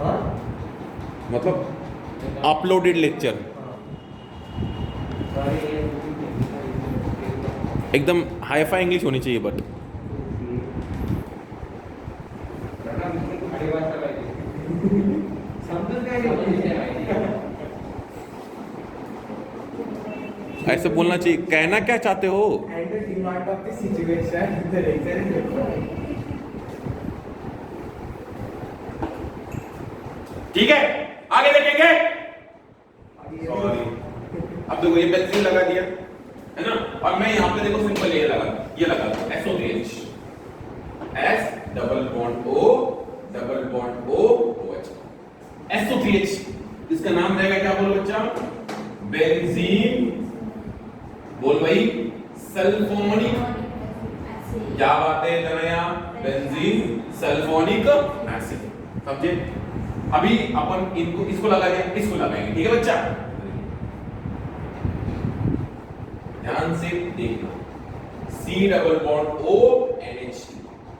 हाँ मतलब uploaded lecture एकदम हाई फाई इंग्लिश होनी चाहिए बट ऐसे बोलना चाहिए। कहना क्या चाहते हो? And the demand of the situation, the lecture is required. ठीक है, आगे देखेंगे। सॉरी, अब देखो ये बेंजीन लगा दिया है ना, और मैं यहाँ पे देखो सिंपल ये लगा SO3H, S double bond O OH, SO3H। इसका नाम रहेगा क्या? बोलो बच्चा, बेंजीन। बोल भाई, सल्फोनिक। क्या बात है तनया? Benzene sulphonic acid. समझे? अभी अपन इसको लगा दिया, इसको लगाएंगे। ठीक है बच्चा, ध्यान से देखना। C double bond O NH,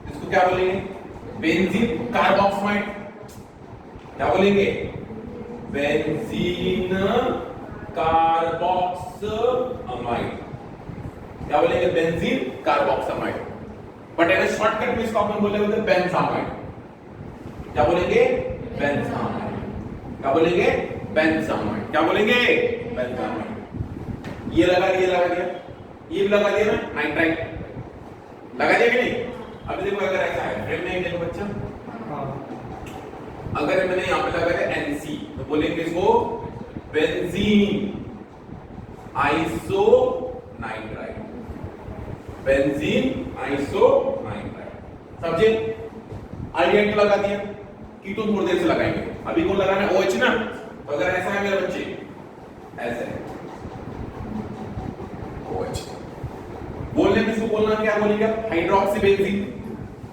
इसको क्या बोलेंगे? Benzene carboxide. क्या बोलेंगे? Benzene carboxamide. क्या बोलेंगे? Benzene carboxamide. But as shortcut में इसको अपन बोलेंगे बेंजामाइड। क्या बोलेंगे? बेंजामाइड। क्या बोलेंगे? बेंजामाइड। क्या बोलेंगे? बेंजामाइड। ये लगा दिया, ये भी लगा दिया ना, नाइट्राइट लगा दिया कि नहीं? अभी देखो अगर ऐसा है फ्रेम में, देखो बच्चा, अगर मैंने यहां पे लगा दिया NC तो बोलेंगे इसको बेंजीन आइसोनाइट्राइड। बेंजीन आइसोनाइट्राइड। समझे? आइडिया लगा दिया, कीटोन थोड़ी देर से लगाएंगे। अभी कौन लगाना है? OH ना। तो अगर ऐसा है मेरे बच्चे, ऐसे OH बोलने में इसको बोलना क्या बोलेंगे? Hydroxy benzene.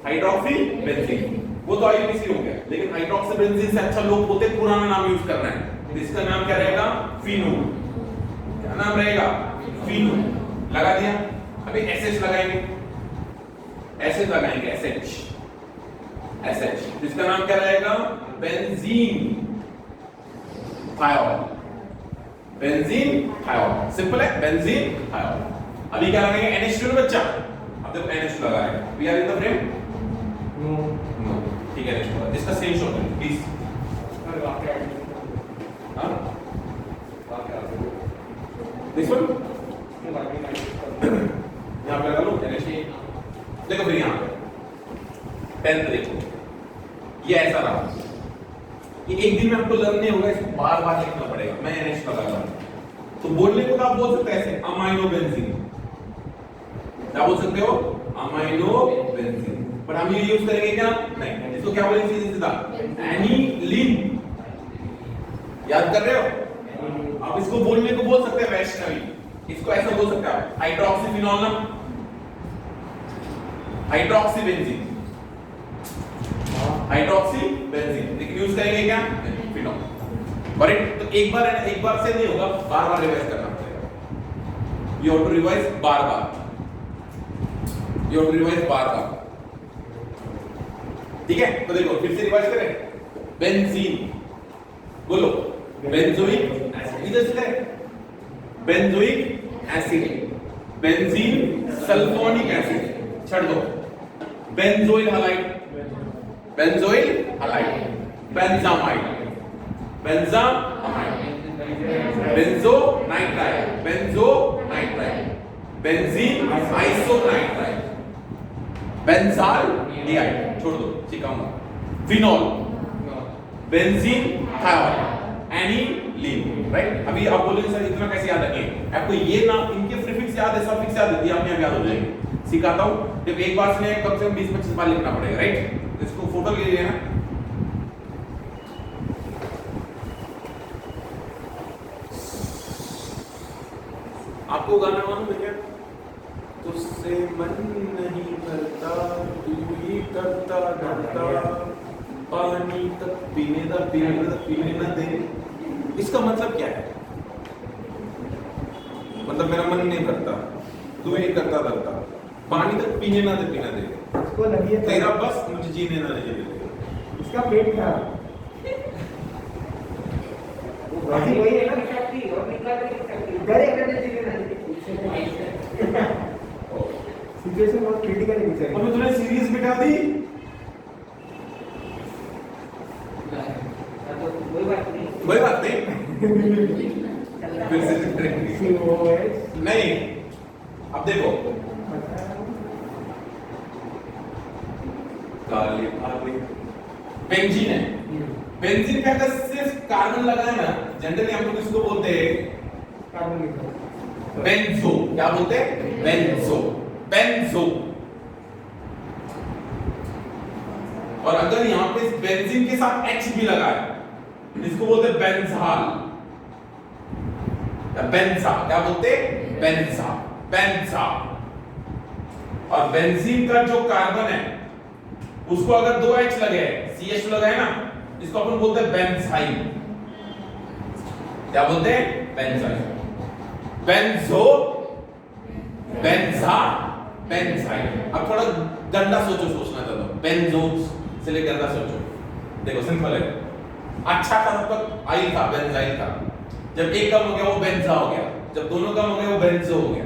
हाइड्रोक्सी बेंजीन वो तो IUPAC हो गया, लेकिन हाइड्रोक्सी बेंजीन से अच्छा लोग बोलते पुराना नाम यूज करना है। तो इसका नाम क्या रहेगा? फिनोल। क्या नाम रहेगा? फिनोल। लगा दिया। अभी SH लगाएंगे, SH लगाएंगे, SH। इसका नाम क्या रहेगा? Benzene thiol. Benzene thiol, simple है, बेंजीन थायोल। अभी क्या लगाएंगे? NH2 बच्चा। अब देखो NH2 लगा है, we are in the frame. No ठीक है, NH2 इसका सेम शॉट है प्लीज। हां दिस वन यहां पे लगा लो NH2। देखो फिर यहां पे पेन देखो, ये ऐसा रहा। ये एक दिन में आपको लर्न नहीं होगा, इसको बार बार लिखना पड़ेगा। मैं NH लगा रहा हूं, तो बोलने को आप बोल सकते हैं ऐसे अमाइनो बेंजीन। क्या बोल सकते हो? Amino benzene. पर हम ये यूज करेंगे क्या? नहीं। इसको क्या बोलेंगे सीधा? एनिलीन। याद कर रहे हो? आप इसको बोलने को बोल सकते हैं वैष्णवी। इसको ऐसा बोल सकते हैं हाइड्रोक्सीफिनॉल ना, हाइड्रोक्सी बेंजीन, हाइड्रोक्सी बेंजीन। लेकिन यूज करेंगे क्या? फिनॉल। करेक्ट? तो एक बार से नहीं होगा, बार बार रिवाइज करना पड़ेगा। यू हैव टू रिवाइज बार बार, यू हैव टू रिवाइज बार बार। ठीक है, तो देखो फिर से रिवाइज करें। बेंजीन बोलो, बेंजोइक एसिड। इधर से benzoic acid, benzene sulphonic acid छोड़ दो, benzoyl halide, benzoyl halide, benzamide, benzamide, benzonitride, benzonitride, benzene isonitride, benzaldehyde छोड़ दो, सिखाऊंगा। Phenol, benzene thiol, aniline. Right? अभी आप बोलेंगे सर इतना कैसे याद रखें? आपको ये ना इनके प्रीफिक्स याद है, सफिक्स याद है, अपने आप याद हो जाएंगे। सिखाता हूं, जब एक बार से कम से कम 20-25 बार लिखना पड़ेगा। राइट? इसको फोटो ले लेना। आपको गाना मालूम है क्या? तुझसे मन नहीं भरता, तू ही करता डरता, पानी तक पीने न दे। इसका मतलब क्या है? मतलब मेरा मन नहीं भरता, तू ही करता डरता, पानी तक पीने न दे, उसको लगी है तेरा बस मुझे जीने ना दे। इसका पेट खराब। लॉजिक वही है ना, सिचुएशन बहुत क्रिटिकल है बेचारे। अबे तूने सीरीज बिठा दी। कोई बात नहीं फिर से नहीं। अब देखो काली काली बेंजीन है। बेंजीन का अगर सिर्फ कार्बन लगा है ना, जनरली हम लोग इसको बोलते हैं कार्बन बेंजो। क्या बोलते हैं? बेंजो। बेंजो। और अगर यहां पे इस बेंजीन के साथ H भी लगा है, इसको बोलते हैं बेंजाल। बेंजा। क्या बोलते हैं? बेंजा। बेंजा। और बेंजीन का जो कार्बन है उसको अगर दो H लगे हैं, CH लगा है ना, इसको अपन बोलते हैं बेंजाइल। क्या बोलते हैं? बेंजाइल। Benzo, benza, benzyl. अब थोड़ा गंदा सोचो, सोचना चाहता हूं। बेंजो से लेकर गंदा सोचो। देखो सिंपल है। अच्छा था तब तक आइल था, बेंजाइल था। जब एक कम हो गया वो बेंजा हो गया, जब दोनों कम हो गए वो बेंजो हो गया।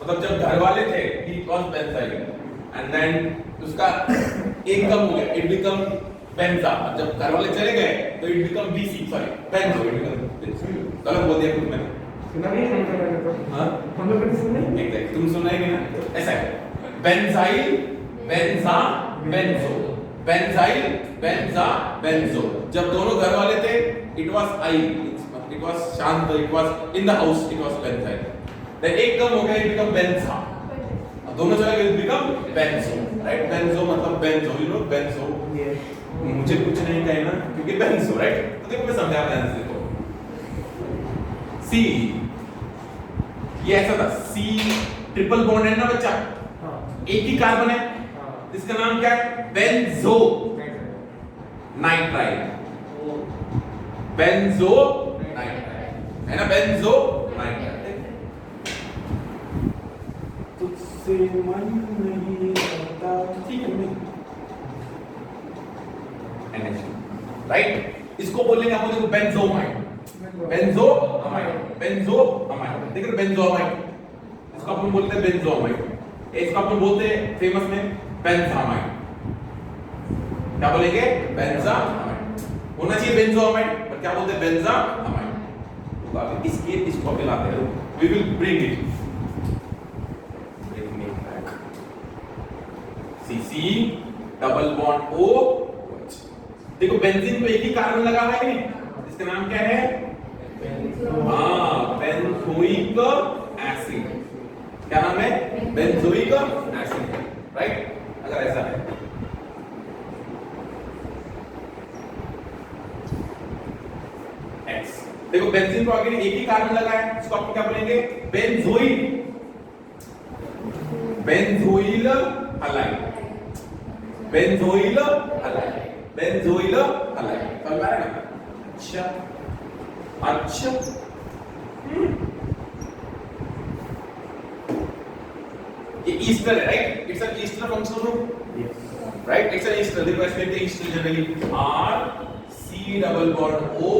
मतलब जब घर वाले थे ही कॉज बेंजाइल, एंड देन उसका एक कम हो गया, इट बिकम बेंजा। जब घर वाले चले गए तो it become BC, sorry benzo. गलत बोल दिया कुछ मैंने। सुना नहीं हम तो। हां हम लोग कभी सुने नहीं। एग्जैक्ट तुम सुना है कि ना? ऐसा है benzyl, benza, benzo. Benzyl, benza, benzo. जब दोनों घर वाले थे it was aisle, it was शांत, it was in the house, it was benzyl. Then एक कम हो गया, इट बिकम बेंजा। दोनों चले गए, it become benzo. Right? Benzo मतलब बेंजो, यू नो बेंजो। मुझे कुछ नहीं कहना क्योंकि बेंजो, राइट? तो देखो मैं समझा ध्यान से देखो। सी ये ऐसा था, सी ट्रिपल बॉन्ड है ना बच्चा, एक ही कार्बन है, इसका नाम क्या है? Banjo nitrile. बेंजो नाइट्राइल है ना, बेंजो नाइट्राइल। तुझसे मन नहीं करता, ठीक है राइट? इसको बोलेंगे हम, देखो बेंजोमाइड। बेंजोअमाइड, बेंजोअमाइड। देख रहे बेंजोअमाइड, इसको अपन बोलते हैं बेंजोअमाइड। इसको अपन बोलते हैं फेमस में बेंजामाइड। क्या बोलेंगे? बेंजामाइड। होना चाहिए बेंजोअमाइड, पर क्या बोलते हैं? बेंजामाइड। तो इसके इसको अभी लाते हैं, we will bring it, bring it back. CC double bond O। देखो बेंजीन को एक ही कार्बन लगा हुआ है कि नहीं? इसका नाम क्या है? हाँ, बेंजोइक एसिड। क्या नाम है? Benzoic acid, right? अगर ऐसा है X, देखो बेंजीन को आगे एक ही कार्बन लगा है, इसको आप क्या बोलेंगे? Benzoyl. Benzoyl halide. Benzoyl halide. Benzoyl halide. समझ में आ रहा है? अच्छा अच्छा। ये ईस्टर है, right? It's an Easter functional group, yes right? It's an Easter. देखो इसमें क्या Easter generally R C double bond O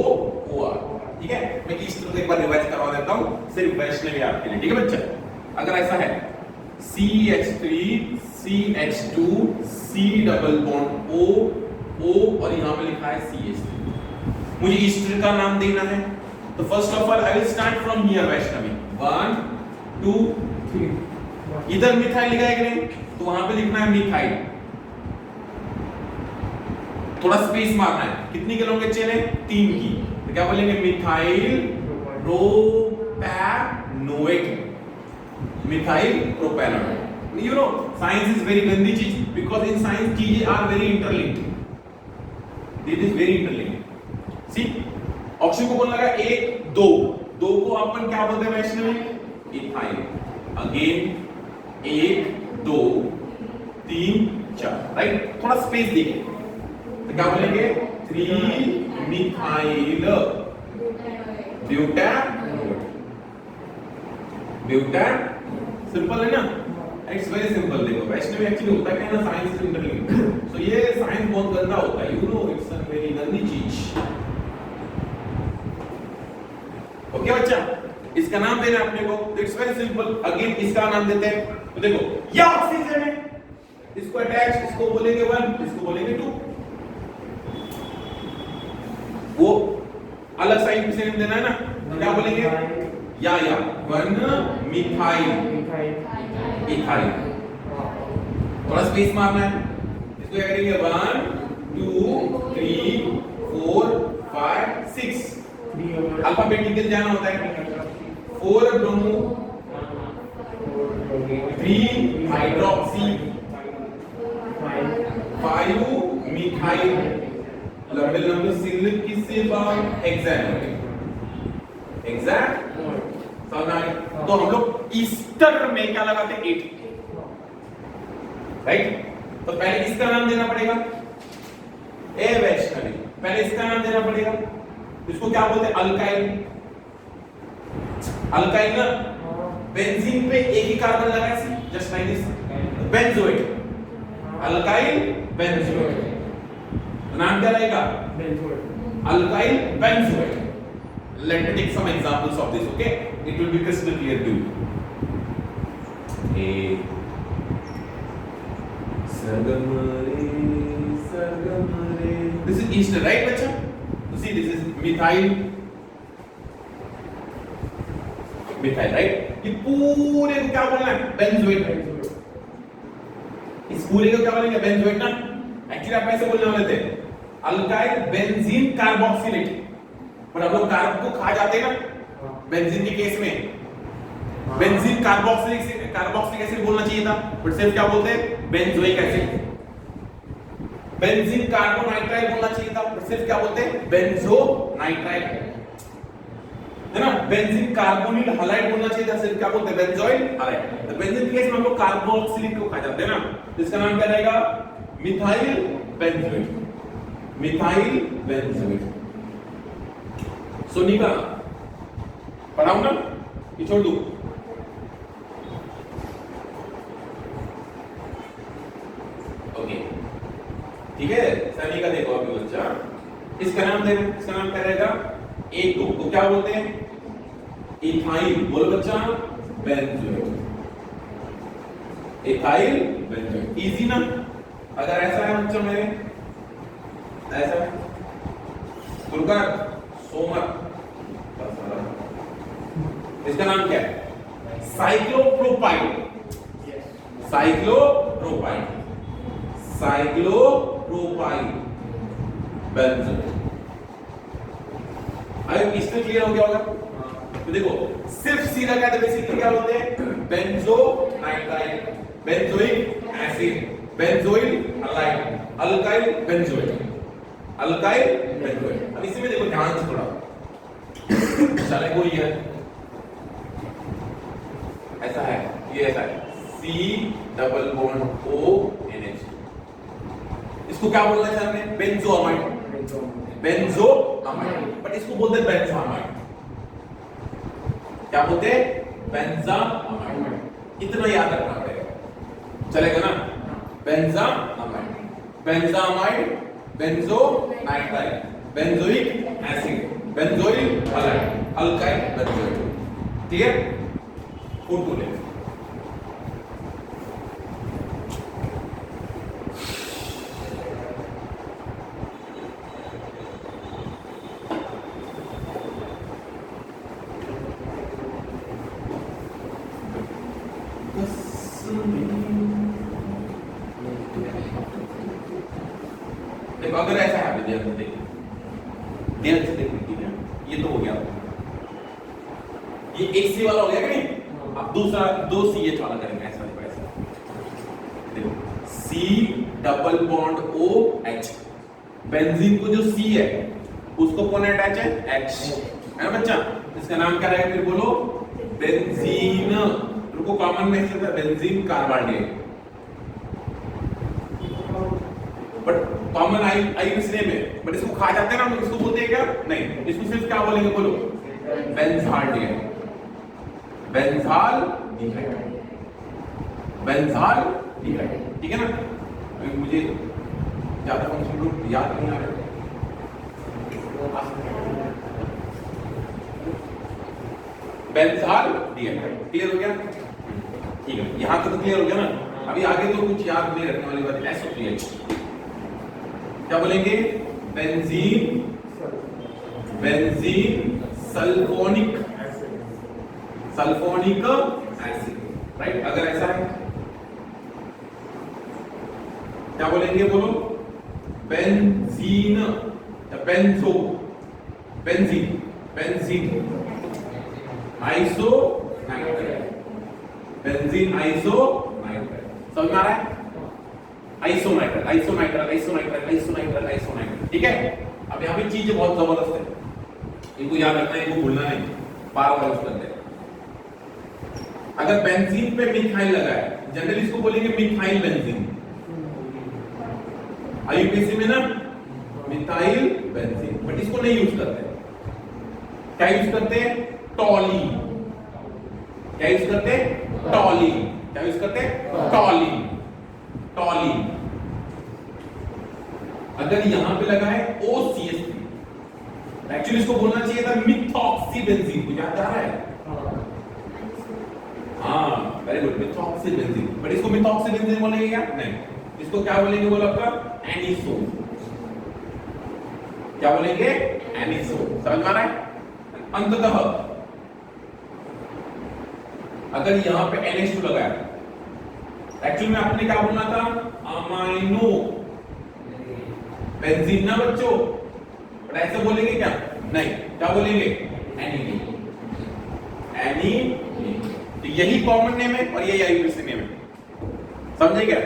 O R, ठीक है? मैं ईस्टर को एक बार रिवाइज करवा देता हूं सिर्फ वैष्णवी आपके लिए, ठीक है बच्चा? अगर ऐसा है CH3 CH2 C double bond O O और यहां पे लिखा है CH3, मुझे ईस्टर का नाम देना है। तो first of all I will start from here Vaishnavi, 1 2 3। इधर मिथाइल लिखा है कि नहीं? तो वहां पे लिखना है मिथाइल, थोड़ा स्पेस मारना है। कितनी के लॉन्ग चेन है? 3 की। तो क्या बोलेंगे? Methyl propanoic. Methyl propanoic. You know science is very गंदी चीज, बिकॉज़ इन साइंस चीजें are very interlinked, this is very interlinked. See oxygen को बोलना है 1 2, 2 को अपन क्या बोलते हैं वैष्णवी? इथाइल। Again 1 2 3 4, right? थोड़ा स्पेस दीजिए, तो क्या बोलेंगे? 3 मिथाइल ब्यूटानोएट। ब्यूटान सिंपल है ना? It's very simple. देखो वैष्णवी एक्चुअली होता क्या है ना, साइंस से इंटरलिंक्ड। सो ये साइंस बहुत गंदा होता है, you know, it's a very गंदी चीज। ओके बच्चा, इसका नाम देना है अपने को, इट्स वेरी सिंपल। अगेन इसका नाम देते हैं, तो देखो ये ऑक्सीजन है, इसको अटैच, इसको बोलेंगे 1, इसको बोलेंगे 2। वो अलग साइन से नेम देना है ना, तो क्या बोलेंगे, या 1 मिथाइल इथाइल, थोड़ा स्पेस मारना है, इसको क्या करेंगे 1 2 3 4 5 6, अल्फाबेटिकल जाना होता है, 4 ब्रोमो, 3 हाइड्रोक्सी, 5 मिथाइल, लंबे लंबे सिल किससे बात हेक्सान, तो हम लोग ईस्टर में क्या लगाते हैं 8, राइट। तो पहले इसका नाम देना पड़ेगा, ए वैष्णवी, पहले इसका नाम देना पड़ेगा, इसको क्या बोलते हैं, अल्काइल। अल्काइल ना, बेंजीन पे एक ही कार्बन लगा है, just like this, benzoid, alkyl benzoid, नाम क्या रहेगा, alkyl benzoid. Let me take some examples of this, okay? It will be crystal clear to you. A sargamare. This is Easter, right, बच्चा? So see, this is methyl, right? ये पूरे को क्या बोलना है, benzoate। इस पूरे को क्या बोलेंगे, benzoate ना? Actually आप ऐसे बोलने वाले थे, alkyl benzene carboxylate। पर हम लोग कार्ब को खा जाते हैं ना, बेंजीन के केस में बेंजीन कार्बोक्सिलिक एसिड बोलना चाहिए था, बट सिर्फ क्या बोलते हैं, बेंजोइक एसिड। बेंजीन कार्बोनाइट्राइल बोलना चाहिए था, बट सिर्फ क्या बोलते हैं, बेंजोनाइट्राइल, है ना। बेंजीन कार्बोनिल हलाइड बोलना चाहिए था, सिर्फ क्या बोलते हैं, बेंजोइल हलाइड। तो बेंजीन के केस में हम लोग कार्बोक्सिलिक को खा जाते हैं ना, इसका नाम क्या रहेगा, methyl benzoate, methyl benzoate. Sonika पढ़ाऊं ना, ये छोड़ दूं, ओके ठीक है। सनी का देखो अभी बच्चा, इसका नाम देना, इसका नाम क्या रहेगा, एक को क्या बोलते हैं, इथाइल, बोलो बच्चा, बेंजोइट, इथाइल बेंजोइट। इजी ना, अगर ऐसा है बच्चा मेरे, ऐसा दुर्गा सोमर, इसका नाम क्या है, साइक्लोप्रोपाइल, साइक्लोप्रोपाइल, साइक्लोप्रोपाइल बेंजोइट। आई इससे क्लियर हो गया होगा। तो देखो सिर्फ सी लगा तो बेसिकली क्या बोलते हैं, benzonitrile, benzoic acid, benzoyl halide, alkyl benzoate, alkyl benzoate. अब इसी में देखो ध्यान से थोड़ा, चले कोई है ऐसा है, ये ऐसा है, C डबल बॉन्ड ONH, इसको क्या बोलना है हमने, बेंजोअमाइड, बेंजोअमाइड, बट इसको बोलते हैं बेंजामाइड। क्या बोलते हैं, बेंजामाइड। इतना याद रखना पड़ेगा, चलेगा ना, benzamide, benzamide, benzonitrile, benzoic acid, benzoyl halide, alkyl benzoate, ठीक है। फोटो ले, देखो अगर ऐसा है, ध्यान से देखो, ध्यान से देखो, ठीक है, ये तो हो गया, ये एक सी वाला हो गया कि नहीं। अब दूसरा 2 CH वाला करेंगे, ऐसा देखो, ऐसा देखो, C double bond OH, benzene को जो C है उसको कौन अटैच है, H, है ना बच्चा। इसका नाम क्या रहेगा, फिर बोलो, बेंजीन, उनको कॉमन में से बेंजीन कार्बाइड, बट कॉमन आई इसने में, बट इसको खा जाते हैं ना, इसको बोलते हैं क्या, नहीं, इसको सिर्फ क्या बोलेंगे, बोलो, बेंजाल्डिहाइड, बेंजाल्डिहाइड, बेंजाल्डिहाइड, ठीक है ना। अभी मुझे ज्यादा फंक्शन ग्रुप याद नहीं आ रहा, बेंजाल डिहाइड्राइड। क्लियर हो गया? ठीक है, यहां तक तो क्लियर हो गया ना। अभी आगे तो कुछ याद नहीं रखने वाली बात है। SO3H क्या बोलेंगे? Benzene sulphonic acid, right? अगर ऐसा है क्या बोलेंगे? बोलो। बेंजीन या बेंजीन आइसोनाइट्राइड, बेंजीन आइसोनाइट्राइड। समझ में आ रहा है? आइसोनाइट्राइड। ठीक है। अब यहाँ पे चीज बहुत जबरदस्त है, इनको याद रखना है, इनको भूलना नहीं, बार बार यूज करते हैं। अगर बेंजीन पे मिथाइल लगा है, जनरली इसको बोलेंगे मिथाइल बेंजीन। आईयूपीएसी में ना मिथाइल बेंजीन, बट इसको नहीं यूज करते। क्या यूज करते हैं? टॉलीन। क्या यूज करते हैं? टॉलीन। क्या यूज करते हैं? टॉलीन। अगर यहां पे लगा है OCH3, एक्चुअली इसको बोलना चाहिए था मिथॉक्सीबेंजीन। को याद आ रहा है? हाँ, वेरी गुड, मिथॉक्सीबेंजीन। बट इसको मिथॉक्सीबेंजीन बोलेंगे क्या? नहीं, इसको क्या बोलेंगे? बोलो आपका एनिसोन। क्या बोलेंगे? एनिसोन। समझ में आ रहा है? अंततः अगर यहां पे NH2 लगाया, एक्चुअली में आपने क्या बोलना था? अमाइनो बेंजीन ना बच्चों, बट ऐसे बोलेंगे क्या? नहीं, क्या बोलेंगे? एनीन। तो यही कॉमन नेम है और यही आईयूपीएसी नेम है। समझे क्या?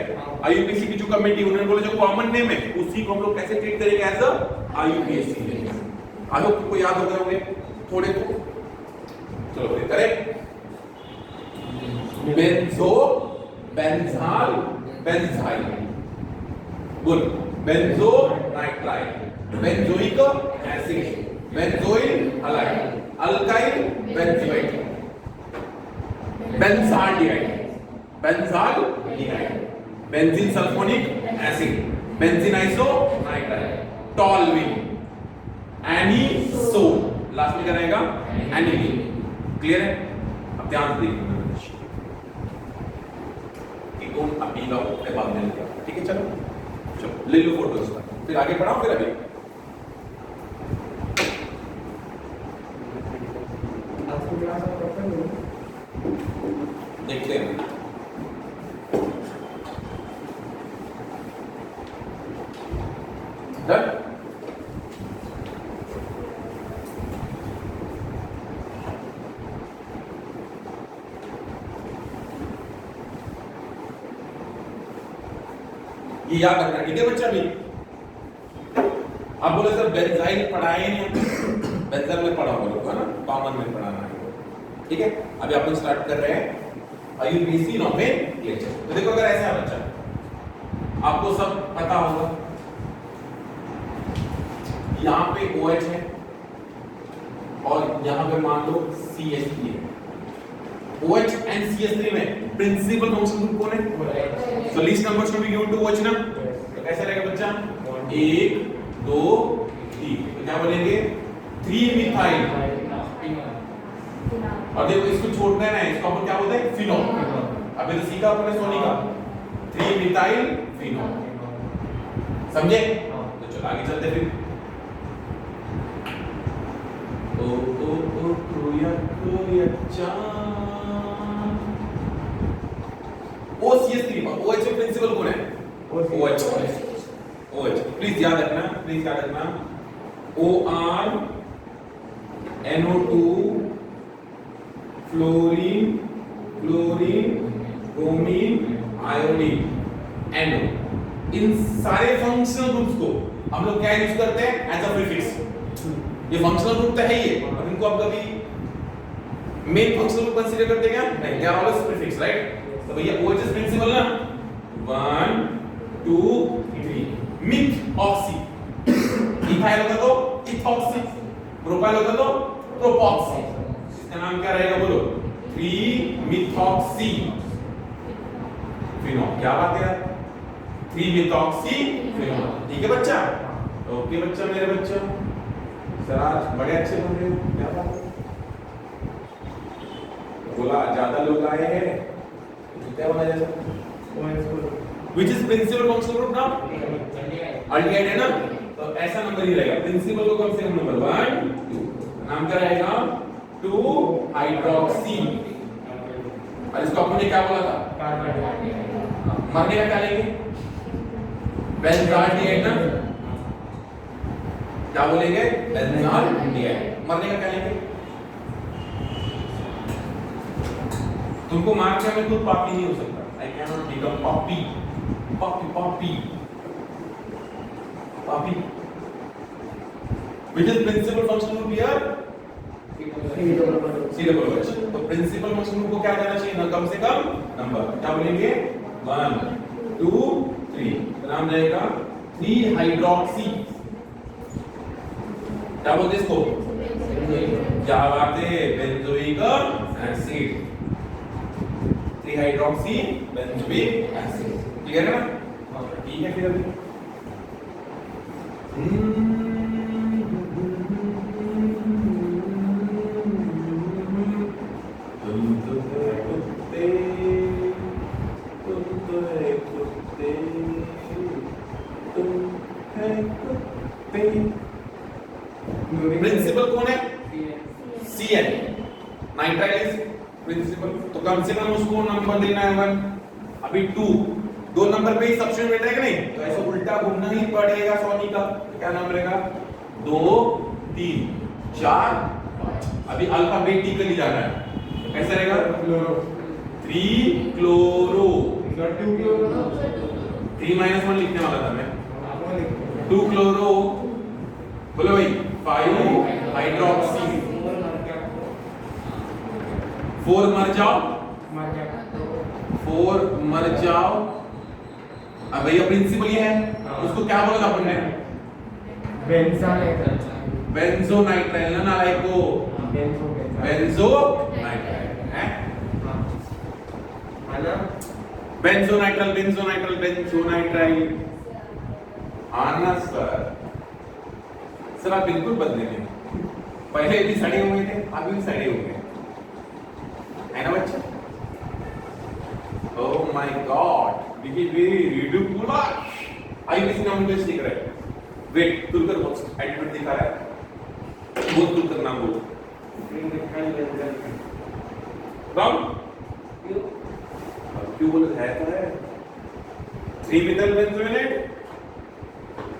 आईयूपीएसी की जो कमेटी, उन्होंने बोला जो कॉमन नेम है उसी को हम लोग कैसे ट्रीट करेंगे? As a IUPAC name. I hope आपको याद हो गए होंगे थोड़े तो। चलो फिर करें। बेंजाल बेंजाइल, बोल। Benzonitride, benzoic acid, benzoyl halide, alkyl benzoate, benzaldehyde, benzene sulphonic acid, benzene isonitride, toluene, anisole, last में क्या रहेगा? एनिलीन। क्लियर है? अब ध्यान से देखना कि कौन अपील के बाद में। ठीक है, चलो ले लो फोटोज, फिर आगे बढ़ाओ। फिर अभी देखते हैं। डन। ये याद रखना, ठीक है बच्चा? भी आप बोले सर बेंजाइल पढ़ाए नहीं, बेंजाइल में पढ़ा होगा ना, कॉमन में पढ़ाना है। ठीक है, अभी अपन स्टार्ट कर रहे हैं आईयूपीएसी नॉर्मल लेक्चर। तो देखो, अगर ऐसा है बच्चा, आपको सब पता होगा, यहां पे OH है और यहां पे मान लो CH3 है। OH and CH3 में प्रिंसिपल फंक्शन ग्रुप कौन है? So least number should be given to OH ना? तो कैसा रहेगा बच्चा? 1 2 3। तो क्या बोलेंगे? 3 मिथाइल। और देखो इसको छोड़ना है ना, इसको अपन क्या बोलते हैं? फिनोल। अभी तो सीखा आपने सोनी का 3 मिथाइल फिनोल। समझे? तो चलो आगे चलते फिर। OCH3 पर OH में प्रिंसिपल कौन है? OH। प्लीज याद रखना, OR NO2 fluorine bromine iodine NO। इन सारे फंक्शनल ग्रुप्स को हम लोग क्या यूज करते हैं? As a prefix. ये फंक्शनल ग्रुप तो है ही, और इनको आप कभी मेन फंक्शनल ग्रुप कंसीडर करते हैं क्या? नहीं, they are always prefix, right? तो भैया OH इज प्रिंसिपल ना, 1 2 3। मिथ ऑक्सी, इथाइल होगा तो इथॉक्सी, प्रोपाइल होगा तो प्रोपॉक्सी। इसका नाम क्या रहेगा? बोलो। 3 मिथॉक्सी फिनोल। क्या बात है यार? 3 मिथॉक्सी फिनोल। ठीक है बच्चा? ओके बच्चा, मेरे बच्चा सर आज बड़े अच्छे बन रहे हो, क्या बात है? बोला ज्यादा लोग आए हैं तो क्या बना जाएगा? Which is principal functional group now? Aldehyde है ना? तो ऐसा नंबर ही रहेगा। प्रिंसिपल को कम से कम नंबर 1 2 नाम क्या रहेगा? 2 हाइड्रोक्सी। और इसको अपन ने क्या बोला था? मरने का क्या लेंगे? बेंजाल्डिहाइड ना? क्या बोलेंगे? बेंजाल्डिहाइड। मरने का क्या लेंगे? तुमको मार के मैं खुद पापी नहीं हो सकता। I cannot become पापी। पापी। Which is principal functional group here? COOH। तो principal functional group को क्या देना चाहिए? ना कम से कम नंबर। क्या बोलेंगे? 1 2 3। नाम रहेगा 3 हाइड्रोक्सी। क्या बोलते इसको? क्या बात है? Benzoic acid. 3 hydroxy benzoic acid. Clear है ना? ठीक है फिर अभी तुम तो है कुत्ते तुम है कुत्ते। प्रिंसिपल कौन है? CN। Nitrile is principal. तो कम से कम उसको नंबर देना है 1। अभी 2 दो नंबर पे ही सब्स्टिट्यूट बैठा है कि नहीं? तो ऐसे उल्टा घूमना ही पड़ेगा सोनी का। क्या नाम रहेगा? 2 3 4 5। अभी अल्फाबेटिकली जाना है। कैसे रहेगा? 3 क्लोरो 3 -1 लिखने वाला था मैं। 2 क्लोरो बोलो भाई 5 हाइड्रोक्सी 4 मर जाओ 4 मर जाओ। अब भैया प्रिंसिपल ये है उसको क्या बोला था अपन ने? बेंजोनाइट्राइल ना नालायक को बेंजोनाइट्राइल है बेंजोनाइट्राइल आना सर आप बिल्कुल बदलेंगे। पहले भी सड़े हुए थे अभी भी सड़े हुए है ना बच्चा? Oh my God, this is very ridiculous. I किसी नाम पे लिख रहा है। Wait, तुलकर बहुत एटीट्यूड दिखा रहा है। बहुत तुलकर नाम बोलो। कम? क्यों बोले है तो है? 3 मिथाइल बेंजोएट?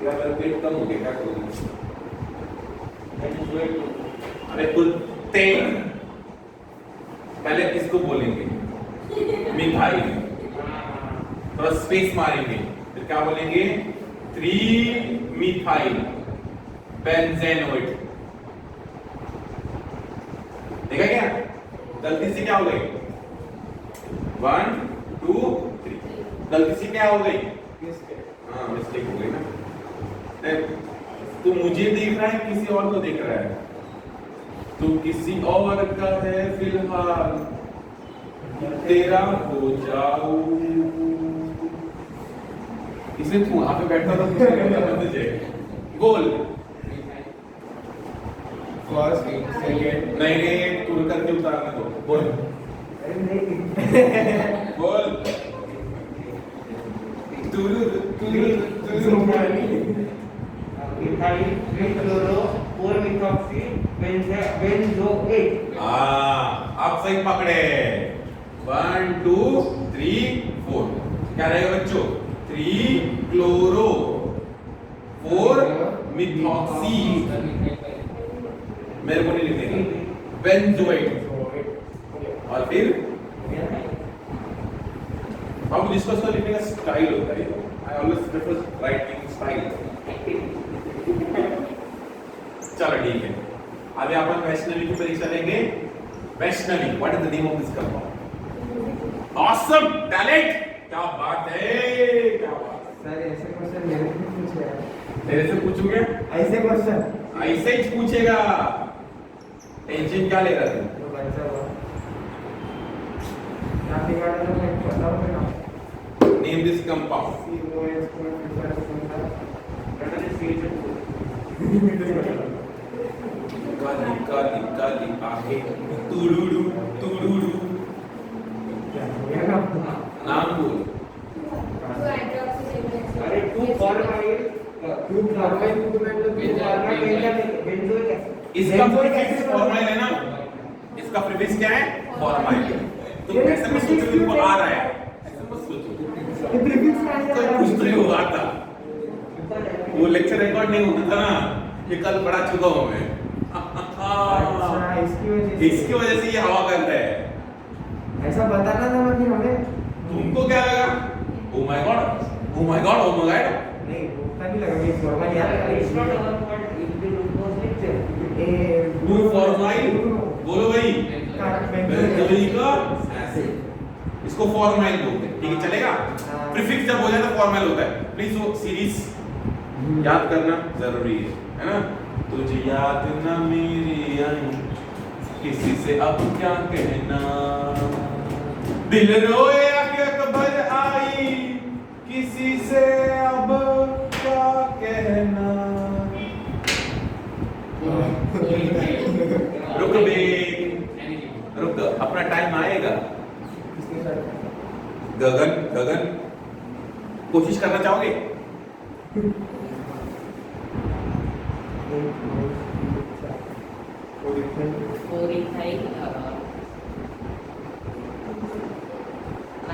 क्या मेरा पेट कम हो गया क्या करूँ? अरे कुत्ते पहले किसको बोलेंगे? मिथाइल। थोड़ा स्पेस मारेंगे फिर क्या बोलेंगे? 3 मिथाइल बेंजेनोएट। देखा क्या? गलती से क्या हो गई? 1 2 3 गलती से क्या हो गई? हाँ मिस्टेक हो गई ना। तू मुझे देख रहा है किसी और को देख रहा है? तू किसी और का है फिलहाल तेरा हो जाऊं। इसलिए तू वहां पे बैठा था तुझे गोल फर्स्ट सेकंड नहीं टूर करके उतारने दो। बोल बोल मिथाइल 3 क्लोरो 4 मिथॉक्सी बेंजोएट। आप सही पकड़े। 1 2 3 4 क्या रहेगा बच्चों? 3 क्लोरो 4 मिथॉक्सी मेरे को नहीं लिखेगा बेंजोएट। और फिर अब जिसको उसका लिखने का स्टाइल होता है। I always prefer writing style. चलो ठीक है अभी अपन वैष्णवी की परीक्षा लेंगे। Vaishnavi what is the name of this compound? Awesome talent क्या बात है क्या बात है। सर ऐसे क्वेश्चन मेरे से पूछे हैं। तेरे से पूछूंगा ऐसे क्वेश्चन ऐसे ही पूछेगा। टेंशन क्या ले रहा तू? तो बच्चा हुआ ना बिगाड़ा तो मैं बताऊं ना। Name this compound. COH को प्रिफर करता better is CH2। Kali Kali Kali आंखें तुडुडु तुडुडु इसका प्रीफिक्स फॉर्माइल है ना, इसका प्रीफिक्स क्या है? फॉर्माइल। तो ऐसे में सोचो कि वो आ रहा है, ऐसे मत सोचो, कुछ तो हुआ था, वो लेक्चर रिकॉर्ड नहीं होता था ना, ये कल पढ़ा चुका हूं मैं। इसकी वजह से ये हवा कर रहा है। ऐसा बताना था ना फिर हमें। तुमको क्या लगा? Oh my God, oh my God, oh my God. नहीं भूखा नहीं लगा, ये फॉर्मल याद है। डू फॉर्माइल बोलो भाई, बेंजोइक एसिड, इसको फॉर्माइल बोलते हैं, ठीक है चलेगा। प्रीफिक्स जब हो जाए तो फॉर्माइल होता है। प्लीज वो सीरीज याद करना जरूरी है ना। तुझे याद ना मेरी आई, किसी से अब क्या कहना, दिल रोए आके खबर आई, किसी से अब क्या कहना। रुक बे, रुक, अपना टाइम आएगा। गगन, गगन कोशिश करना चाहोगे?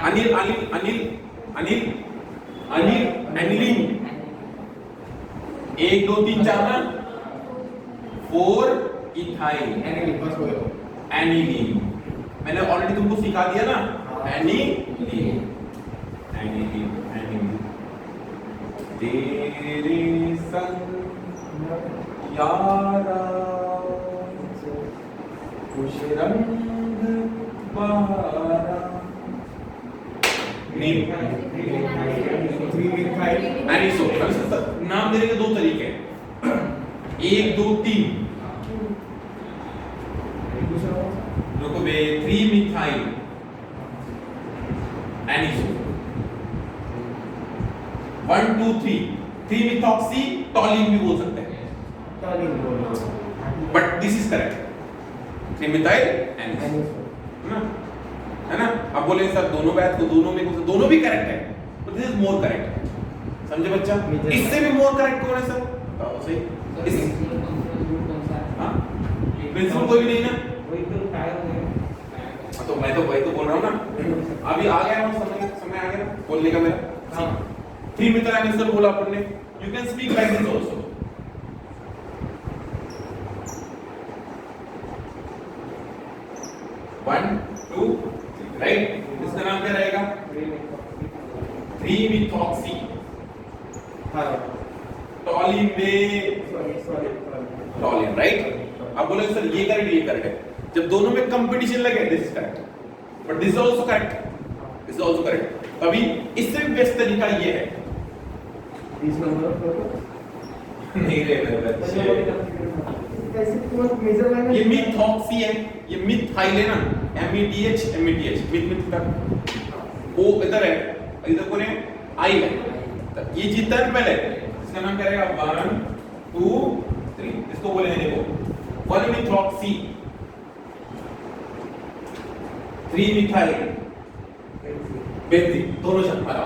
अनिल, अनिल, अनिल, अनिल, अनिल, एनिलीन, 1 2 3 4 ना, 4 इथाइल एनिलीन। मैंने ऑलरेडी तुमको सिखा दिया ना, एनिलीन, एनिलीन, एनिलीन। तेरे संग यारा खुश रंग बहारा। एनिसो, नाम देने के 2 तरीके हैं, 1 2 3। रुको बे, 3 मिथाइल एनिसो, 1 2 3, 3 मिथॉक्सी टॉलिन भी बोल सकते हैं, but this is correct, 3 methyl anisole, है ना। अब बोले सर दोनों बात को दोनों में दोनों भी करेक्ट है, but this is more correct. समझे बच्चा? इससे भी मोर करेक्ट कौन है सर? बताओ सही। प्रिंसिपल कोई भी नहीं ना, तो मैं तो वही तो बोल रहा हूँ ना। अभी आ गया ना समय, समय आ गया बोलने का मेरा। 3 मिथाइल एनिसो बोला अपन ने, you can speak like this also. One two right, इसका नाम क्या रहेगा? 3 मिथॉक्सी टॉलिन बे, टॉलिन, राइट। अब बोले सर ये करेक्ट, ये करेक्ट है। जब दोनों में कंपटीशन लगे, this is correct, but this is also correct, this is also correct. अभी इससे भी बेस्ट तरीका ये है, नहीं रे बच्चे, ये मिथॉक्सी है, ये मिथाइल है ना, METH, METH, मिथ का ओ इधर है, इधर कौन है? आई है। ये जीतता है पहले, इसका नाम क्या रहेगा? 1 2 3, इसको बोलेंगे देखो 1 मिथॉक्सी, 3 मिथाइल बेंजीन, दोनों शब्द मारा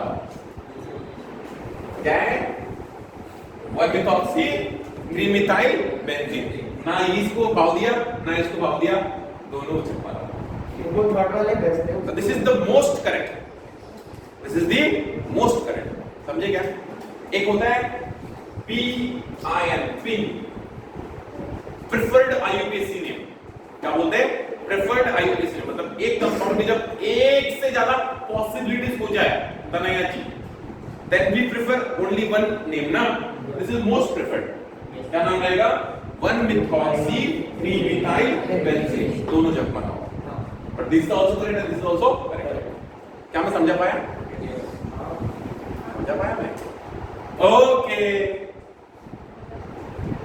क्या है? 1 मिथॉक्सी, 3 मिथाइल बेंजीन। ना इसको भाव दिया ना इसको भाव दिया, दोनों छप मारा। So this is the most correct, this is the most correct। समझे क्या? एक होता है PIN, pin, preferred IUPAC name. क्या बोलते हैं? प्रेफर्ड IUPAC नेम, मतलब एक कंपाउंड में जब एक से ज्यादा पॉसिबिलिटीज हो जाए तनायाची, then we prefer only one name ना, this is most preferred। क्या नाम रहेगा? 1 मिथॉक्सी, 3 मिथाइल बेंजीन, दोनों जब बनाओ। But this is also correct and this is also correct। क्या मैं समझा पाया? समझा पाया मैं? ओके,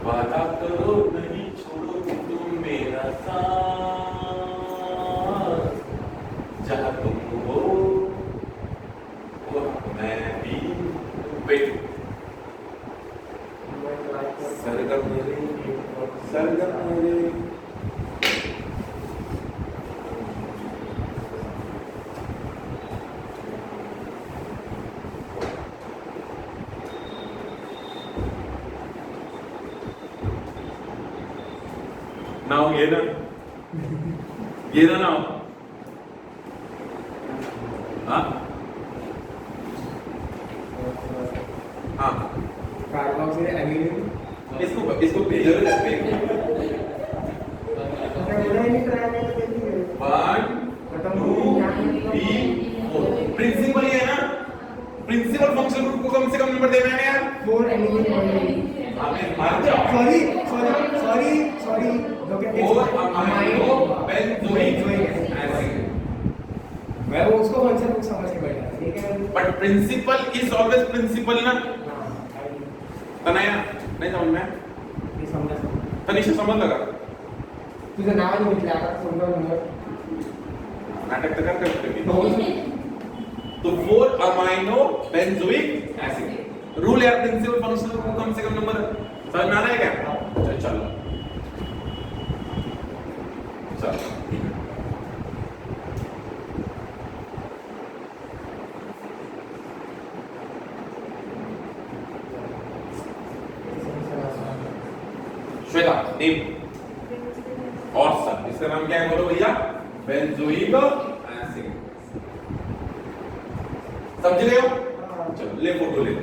वादा करो नहीं छोड़ोगे तुम मेरा साथ, जहाँ तुम हो मैं भी। वेट, सरगम मेरे, सरगम मेरे, नाउ ये ना नाउ हाँ हाँ कार्बोक्सिल एल्यूमिनियम इसको भेजो ना प्रिंसिपल ये है ना प्रिंसिपल फंक्शन ग्रुप को कम से कम नंबर देना है यार 4 एल्यूमिनियम आपने मार जाओ सॉरी और अमाइनो बेंजोइक एसिड मैं वो उसको फंक्शन को समझ के बैठा ठीक है but principal is always principal ना तनाया नहीं समझ में ये समझ तनिषा समझ लगा तुझं नाव नाही म्हटलं आता फोन नंबर नाटक तर करते तो 4 अमाइनो बेंजोइक एसिड रूल यार प्रिंसिपल फंक्शन को कम से कम नंबर समझ में आ रहा है क्या चलो श्वेता नेम और सब इसका नाम क्या है बोलो भैया बेंजोइक एसिड समझ गए हो चलो ले फोटो ले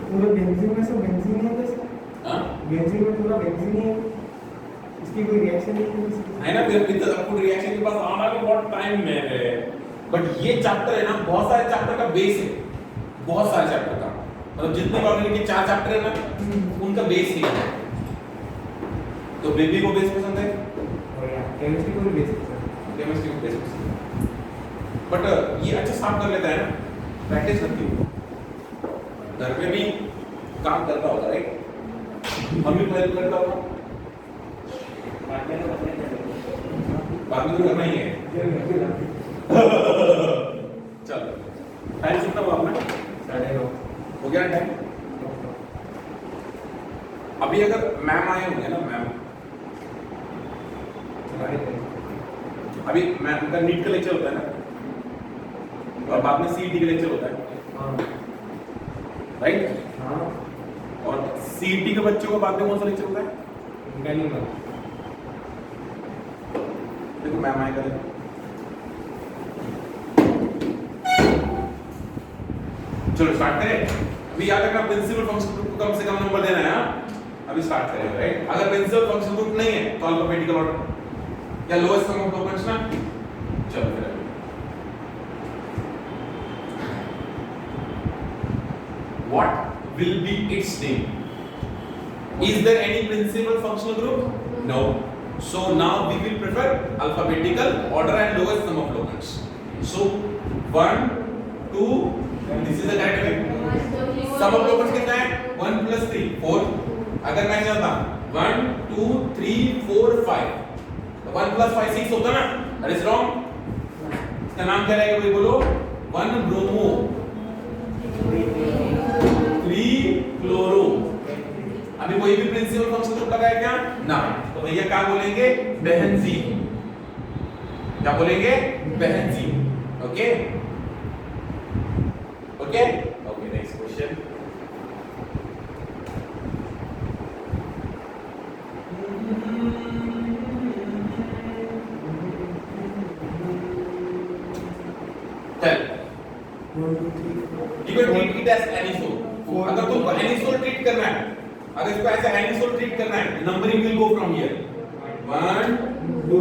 पूरा बेंजीन में सब बेंजीन है बस हां बेंजीन में पूरा बेंजीन है इसकी कोई रिएक्शन नहीं है ना फिर आपको रिएक्शन के पास आना भी बहुत टाइम में है बट ये चैप्टर है ना बहुत सारे चैप्टर का बेस है बहुत सारे चैप्टर का मतलब जितने ऑर्गेनिक के 4 चैप्टर है ना उनका बेस ही है तो बेबी को बेस पसंद है और यार केमिस्ट्री को भी बेसिक केमिस्ट्री को बेस पसंद है बट ये अच्छा साफ कर लेता है ना प्रैक्टिस करती हो घर पे भी काम करता होगा राइट मम्मी को हेल्प करता होगा बाद में तो करना ही है चलो टाइम कितना हुआ आपने 9:30 हो गया टाइम अभी अगर मैम आए होंगे ना मैम अभी मैम का नीट का लेक्चर होता है ना और बाद में सीईटी का लेक्चर होता है राइट हाँ और सीईटी के बच्चों को बाद में कौन सा लेक्चर होता है देखो मैम आएगा चलो स्टार्ट करें अभी याद रखना प्रिंसिपल फंक्शन ग्रुप को कम से कम नंबर देना है हाँ अभी स्टार्ट करेंगे राइट अगर प्रिंसिपल फंक्शन ग्रुप नहीं है तो अल्फाबेटिकल ऑर्डर या लोएस्ट सम ऑफ लोकेंट्स ना चलो फिर what will be its name is there any principal functional group no so now we will prefer alphabetical order and lowest sum of locants so 1 2 this is the correct way sum of locants कितना है 1 plus 3 4 अगर मैं चाहता 1 2 3 4 5 तो 1 plus 5 6 होता ना that is wrong इसका नाम क्या रहेगा भाई बोलो 1 ब्रोमो 3 क्लोरो अभी कोई भी प्रिंसिपल फंक्शन ग्रुप लगाया क्या ना तो भैया क्या बोलेंगे बेंजीन क्या बोलेंगे benzene okay okay okay next question चल you can treat it as anisole अगर तुमको anisole treat करना है अगर इसको ऐसे anisole treat करना है numbering will go from here 1 2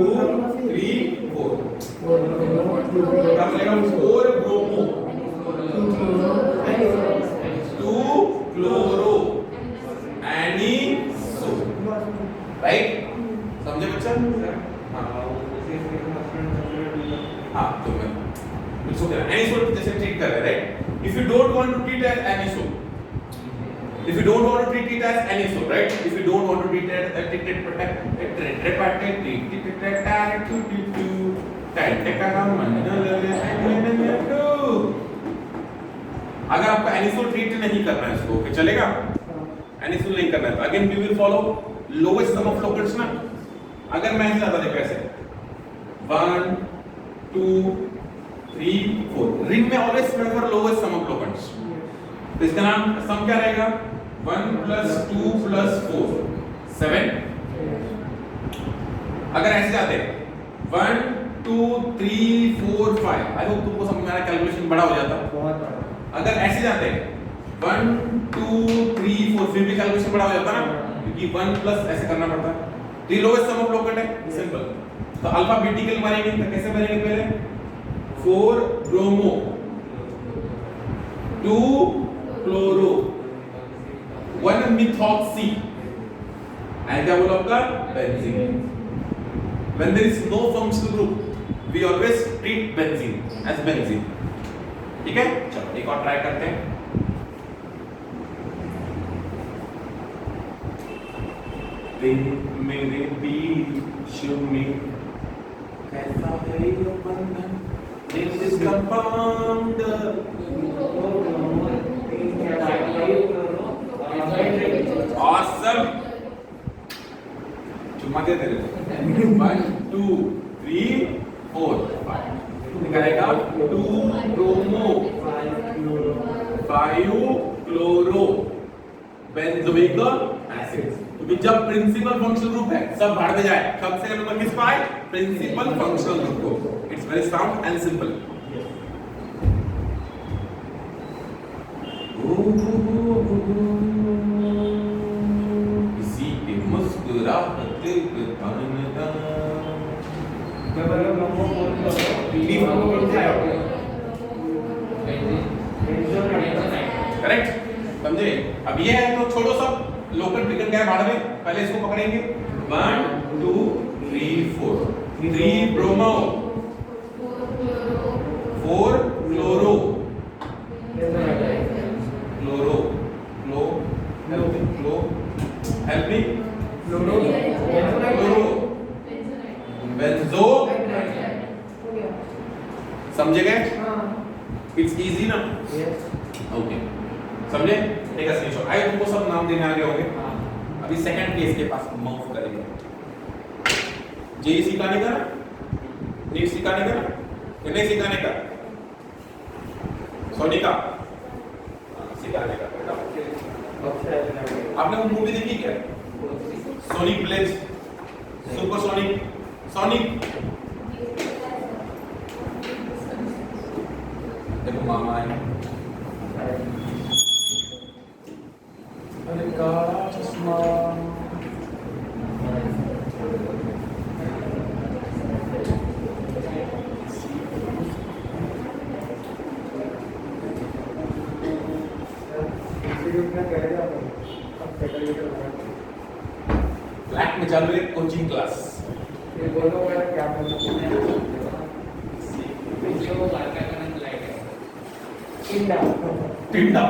3 4 क्या बोलेगा 4 ब्रोमो 2 क्लोरो anisole राइट समझे बच्चा हाँ तो मैं इसको क्या anisole जैसे ट्रीट कर रहे हैं right if you don't want to treat as anisole if you don't want to treat it as anisole right if you don't want to treat it as अगर आपको anisole treat नहीं करना है इसको ओके चलेगा anisole नहीं करना है तो again we will follow lowest sum of locants ना अगर मैं ज्यादा देखो ऐसे 1 2 3 4 रिंग में always prefer lowest sum of locants तो इसका नाम सम क्या रहेगा 1 plus 2 plus 4 7। अगर ऐसे जाते 1 2 3 4 5, आई होप तुमको समझ में आ रहा है, कैलकुलेशन बड़ा हो जाता। बहुत बड़ा। अगर ऐसे जाते 1 2 3 4, फिर भी कैलकुलेशन बड़ा हो जाता ना, क्योंकि 1 प्लस ऐसे करना पड़ता। तो ये लोएस्ट सम ऑफ लोकेट है, सिंपल। तो अल्फाबेटिकल मारेंगे तो कैसे बनेंगे? पहले 4 ब्रोमो 2 क्लोरो 1 मिथॉक्सी एंड क्या बोला आपका? Benzene. When there is no functional group, we always treat benzene as benzene. ठीक है? चलो एक और ट्राई करते हैं। मेरे बीच में कैसा है ये बंधन? It is compound. Awesome. चुम्मा दे तेरे को। 1 2 3 4 5 निकालेगा 2 ब्रोमो 5 क्लोरो बेंजोइक एसिड। तो जब प्रिंसिपल फंक्शनल ग्रुप है सब बाहर में जाए, कब से नंबर किस पाए? प्रिंसिपल फंक्शनल ग्रुप को। It's very sound and simple. किसी के मुस्कुराहट करेक्ट, समझे? अब ये है तो छोड़ो सब, लोकल टिकट क्या है भाड़ में, पहले इसको पकड़ेंगे। 1 2 3 4 3 ब्रोमो 4 क्लोरो क्लोरो क्लो हेल्प मी क्लोरो बेंजो। समझे गए? इट्स इजी ना? ओके, समझे? Take a screenshot. आई तुमको सब नाम देने आ गए होंगे। अभी सेकंड केस के पास मूव करेंगे। जे सिखाने का ना, नीट सिखाने का ना, या नहीं सिखाने का? सोनिका सिखाने का। आपने वो मूवी देखी क्या? Sonic Blaze, super Sonic, Sonic. देखो मामा है। अरे काला चश्मा। फ्लैट में चल रही कोचिंग क्लास। ये बोलो क्या टिंडा।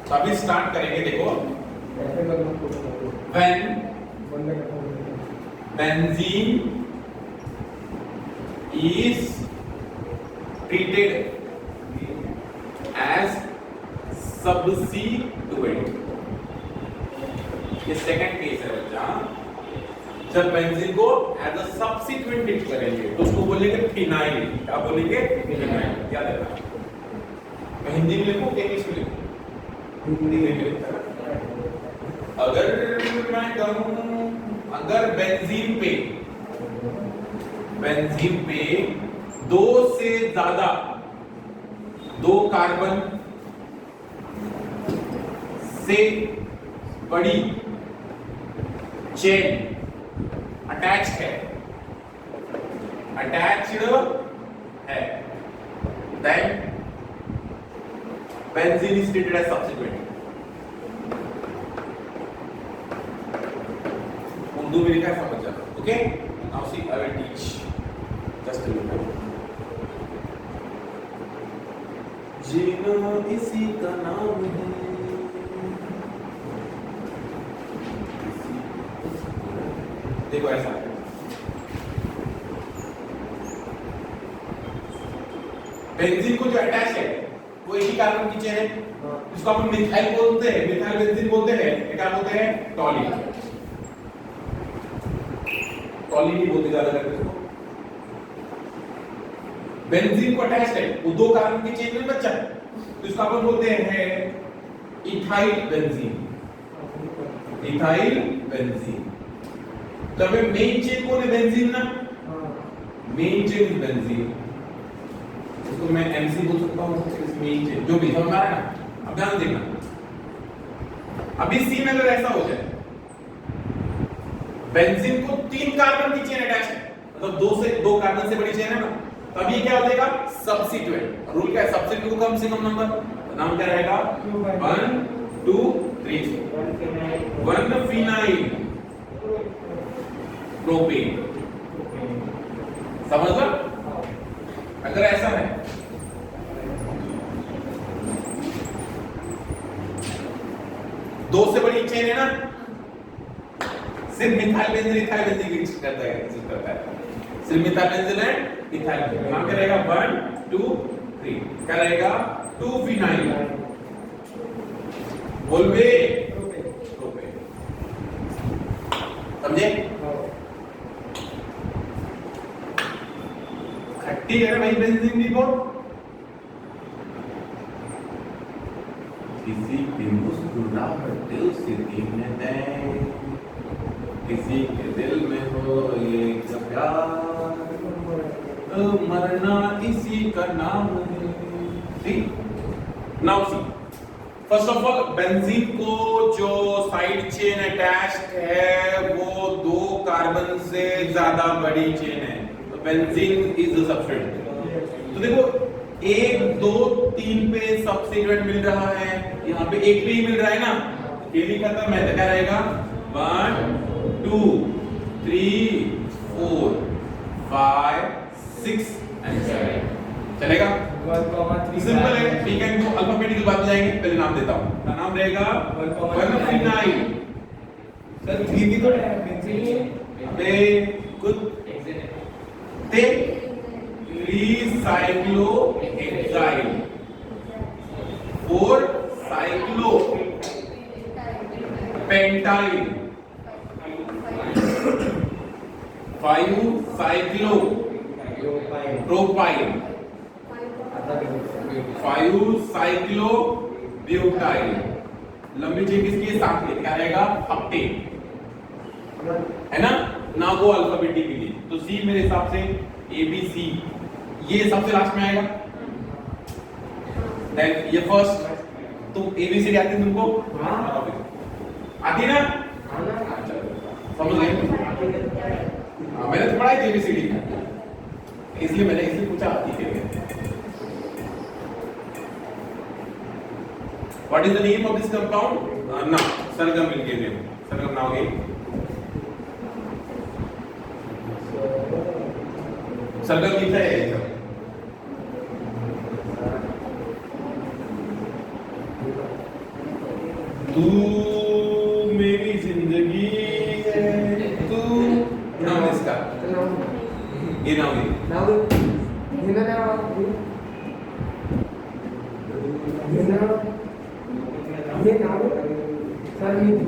तो अभी स्टार्ट करेंगे। देखो, when benzene is treated as substituent, ये सेकंड केस है बच्चा। जब बेंजीन को एज अ सब्स्टिट्यूएंट ट्रीट करेंगे तो उसको बोलेंगे फिनाइल। क्या बोलेंगे? फिनाइल। याद रखना। मैं हिंदी में लिखूं कि इंग्लिश में लिखूं? हिंदी में लिखूं। अगर मैं कहूं, अगर बेंजीन पे दो से ज्यादा, 2 कार्बन से बड़ी चेन अटैच्ड है, then benzene is treated as substituent. Urdu में लिखा है, समझ जाना। Okay, now see I will teach just a little. जीना इसी का नाम है, देखो ऐसा है। बेंजीन को जो अटैच है वो एक ही कार्बन की चेन है, इसको अपन मिथाइल बोलते हैं, मिथाइल बेंजीन बोलते हैं। ये क्या बोलते हैं? टॉलिन। टॉलिन ही बोलते ज्यादा करके इसको। बेंजीन को अटैच है, वो 2 कार्बन की चेन में बच्चा तो इसको अपन बोलते हैं इथाइल बेंजीन। Ethyl benzene. तो हमें मेन चेन कौन है? बेंजीन ना, मेन चेन इज बेंजीन। इसको मैं एमसी बोल सकता हूँ, मेन चेन जो भी समझ आ रहा है ना। अब ध्यान देना, अभी सीन अगर ऐसा हो जाए, बेंजीन को 3 कार्बन की चेन अटैच है, मतलब 2 कार्बन से बड़ी चेन है ना, तब ये क्या हो जाएगा? सब्स्टिट्यूएंट। रूल क्या है? सब्स्टिट्यूएंट को कम से कम नंबर, तो नाम क्या रहेगा? 1 2 3 1 फिनाइल प्रोपेन। समझ लो, अगर ऐसा है दो से बड़ी चेन है ना, सिर्फ मिथाइल बेंजीन इथाइल बेंजीन की करता है, सिर्फ methyl benzene and ethyl benzene. नाम क्या रहेगा? 1 2 3 क्या रहेगा? 2 फिनाइल बोलबे प्रोपेन। समझे? खट्टी है भाई बेंजीन भी बहुत। किसी की मुस्कुराहट दिल से देखने दें, किसी के दिल में हो ये प्यार, तो मरना इसी का नाम है। ठीक, now see, first of all benzene को जो साइड चेन अटैच्ड है वो 2 कार्बन से ज्यादा बड़ी चेन है, तो बेंजीन इज द सब्स्टिट्यूएंट। तो देखो 1 2 3 पे सब्स्टिट्यूएंट मिल रहा है, यहाँ पे 1 पे ही मिल रहा है ना, केली खत्म है, तो क्या रहेगा? 1 2 3 4 5 6 एंड 7 चलेगा? सिंपल है। वी कैन गो अल्फाबेटिकल बात हो जाएंगे, पहले नाम देता हूं। का नाम रहेगा 1 फिनाइल। सर भी तो है बेंजीन अबे कुछ ते 3 cyclo hexyl, 4 cyclo pentyl, 5 cyclo propyl, 5 cyclo butyl. लंबी चेन किसकी है? 7 की। क्या रहेगा? ऑक्टेन, है ना? ना वो अल्फाबेटिकली, तो सी मेरे हिसाब से ए बी सी ये सबसे लास्ट में आएगा। देन ये फर्स्ट, तो ए बी सी आती है तुमको? आती है ना? समझ गए? मैंने तो पढ़ा है एबीसीडी, इसलिए मैंने इसलिए पूछा आती है। What is the name of this compound? ना सरगम मिल गए, सरगम ना हो गई। सरगम लिखा है तू मेरी जिंदगी है, तू नाम इसका ये नाम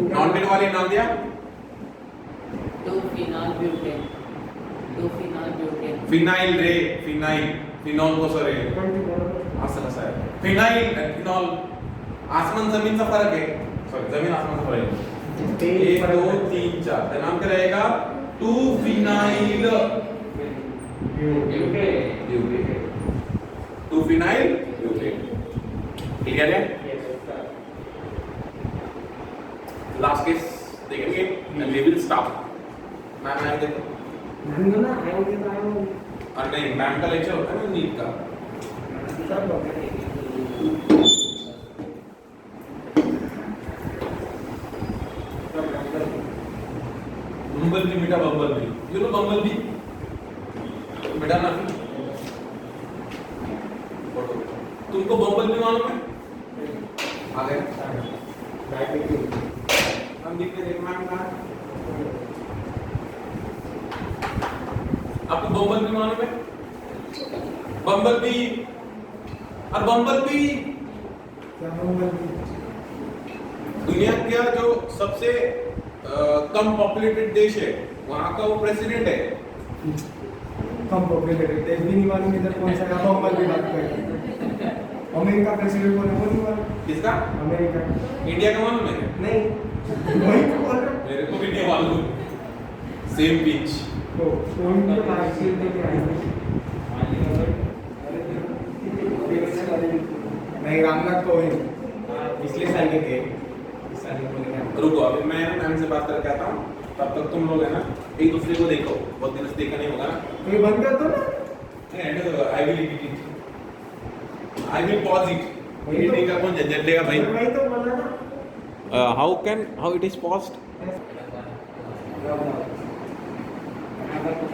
नॉन पेड वाले नाम दिया। 2 phenyl butane, 2 phenyl butane, phenyl रे, फिनाइल फिनॉल को सर असं कसं आहे? फिनाइल फिनॉल, आसमान जमीन का फर्क है, सॉरी जमीन आसमान का फर्क है। 1 2 3 4 का नाम क्या रहेगा? 2 phenyl butane, 2 phenyl butane. Clear है? लास्ट केस देखेंगे and we will stop. Ma'am आए देखो, अरे नहीं, मैम का लेक्चर होता है ना नीट का। बम्बल बी बेटा, बम्बल B, you know bumble B बेटा ना? तुमको बम्बल बी मालूम है? आ गए हम लिख के देख मैम का। आपको बम्बल बी मालूम है? बम्बल बी, और बम्बल बी दुनिया का जो सबसे कम पॉपुलेटेड देश है, वहां का वो प्रेसिडेंट है। कम पॉपुलेटेड देश भी नहीं मालूम इधर कौन सा है, बम्बल भी बात कर अमेरिका प्रेसिडेंट बोले वो नहीं बोला किसका? अमेरिका इंडिया का मालूम है? नहीं वही तो बोल रहा मेरे को भी नहीं मालूम। Same pitch. तो फोन के मार्कशीट लेके आएंगे नहीं रामनाथ कोविंद पिछले साल के थे इस साल के बोले क्या रुको अभी मैं ना मैम से बात करके आता हूँ, तब तक तुम लोग है ना एक दूसरे को देखो, बहुत दिन से देखा नहीं होगा ना। तो ये बंद कर दो ना I will edit it, I will pause it. Editing का कौन झंझट लेगा भाई? वही तो बोला ना हाउ इट इज पॉज्ड? अगर तुम्हारे